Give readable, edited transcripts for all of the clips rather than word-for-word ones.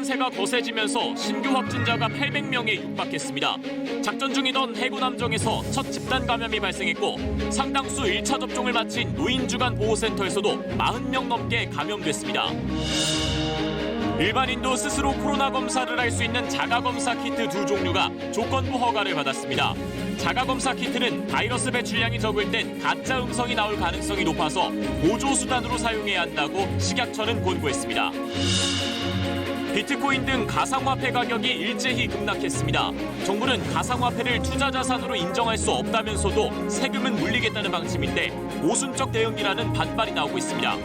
확산세가 거세지면서 신규 확진자가 800명에 육박했습니다. 작전 중이던 해군 함정에서 첫 집단 감염이 발생했고 상당수 1차 접종을 마친 노인주간 보호센터에서도 40명 넘게 감염됐습니다. 일반인도 스스로 코로나 검사를 할 수 있는 자가검사 키트 2종류가 조건부 허가를 받았습니다. 자가검사 키트는 바이러스 배출량이 적을 땐 가짜 음성이 나올 가능성이 높아서 보조수단으로 사용해야 한다고 식약처는 권고했습니다. 비트코인 등 가상화폐 가격이 일제히 급락했습니다. 정부는 가상화폐를 투자자산으로 인정할 수 없다면서도 세금은 물리겠다는 방침인데 모순적 대응이라는 반발이 나오고 있습니다.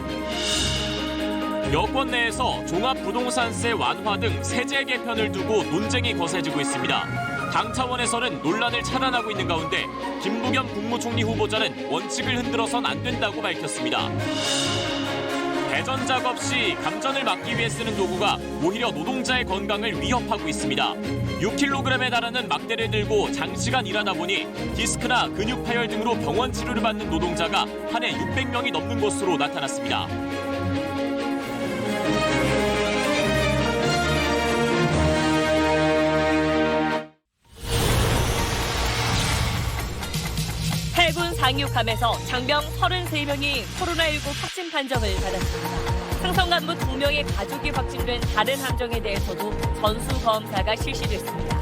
여권 내에서 종합부동산세 완화 등 세제 개편을 두고 논쟁이 거세지고 있습니다. 당 차원에서는 논란을 차단하고 있는 가운데 김부겸 국무총리 후보자는 원칙을 흔들어선 안 된다고 밝혔습니다. 대전 작업 시 감전을 막기 위해 쓰는 도구가 오히려 노동자의 건강을 위협하고 있습니다. 6kg에 달하는 막대를 들고 장시간 일하다 보니 디스크나 근육 파열 등으로 병원 치료를 받는 노동자가 한 해 600명이 넘는 것으로 나타났습니다. 해군 상륙함에서 장병 33명이 코로나19 확진 판정을 받았습니다. 상선 간부 2명의 가족이 확진된 다른 함정에 대해서도 전수검사가 실시됐습니다.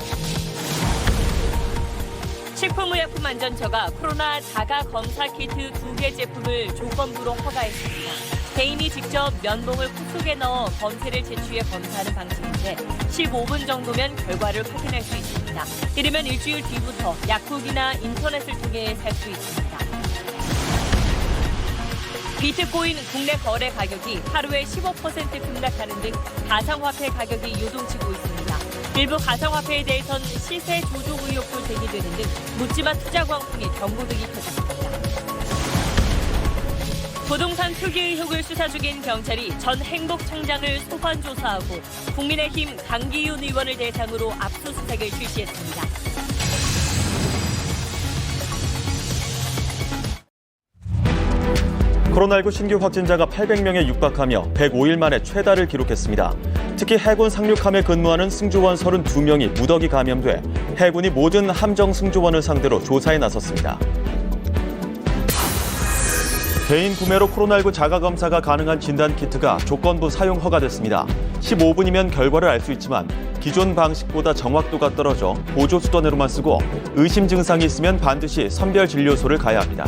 식품의약품안전처가 코로나 자가검사 키트 2개 제품을 조건부로 허가했습니다. 개인이 직접 면봉을 코 속에 넣어 검체를 채취해 검사하는 방식인데 15분 정도면 결과를 확인할 수 있습니다. 이르면 일주일 뒤부터 약국이나 인터넷을 통해 살 수 있습니다. 비트코인 국내 거래 가격이 하루에 15% 급락하는 등 가상화폐 가격이 요동치고 있습니다. 일부 가상화폐에 대해선 시세 조종 의혹도 제기되는 등 묻지마 투자 광풍이 경고등이 켜졌습니다. 부동산 투기 의혹을 수사 중인 경찰이 전 행복청장을 소환 조사하고 국민의힘 강기윤 의원을 대상으로 압수수색을 실시했습니다. 코로나19 신규 확진자가 800명에 육박하며 105일 만에 최다를 기록했습니다. 특히 해군 상륙함에 근무하는 승조원 32명이 무더기 감염돼 해군이 모든 함정 승조원을 상대로 조사에 나섰습니다. 개인 구매로 코로나19 자가검사가 가능한 진단키트가 조건부 사용 허가됐습니다. 15분이면 결과를 알 수 있지만 기존 방식보다 정확도가 떨어져 보조수단으로만 쓰고 의심 증상이 있으면 반드시 선별진료소를 가야 합니다.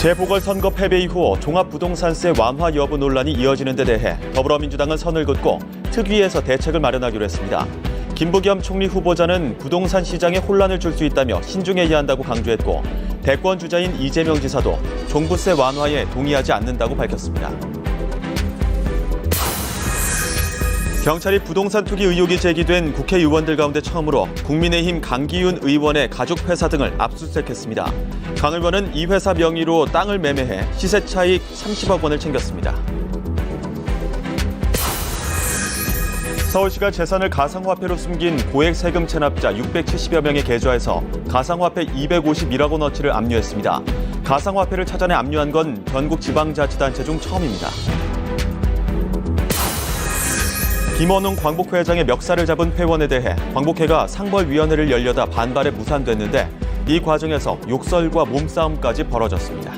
재보궐선거 패배 이후 종합부동산세 완화 여부 논란이 이어지는 데 대해 더불어민주당은 선을 긋고 특위에서 대책을 마련하기로 했습니다. 김부겸 총리 후보자는 부동산 시장에 혼란을 줄 수 있다며 신중해야 한다고 강조했고 대권 주자인 이재명 지사도 종부세 완화에 동의하지 않는다고 밝혔습니다. 경찰이 부동산 투기 의혹이 제기된 국회의원들 가운데 처음으로 국민의힘 강기윤 의원의 가족회사 등을 압수수색했습니다. 강 의원은 이 회사 명의로 땅을 매매해 시세 차익 30억 원을 챙겼습니다. 서울시가 재산을 가상화폐로 숨긴 고액 세금 체납자 670여 명의 계좌에서 가상화폐 251억 원어치를 압류했습니다. 가상화폐를 찾아내 압류한 건 전국 지방자치단체 중 처음입니다. 김원웅 광복회장의 멱살을 잡은 회원에 대해 광복회가 상벌위원회를 열려다 반발에 무산됐는데 이 과정에서 욕설과 몸싸움까지 벌어졌습니다.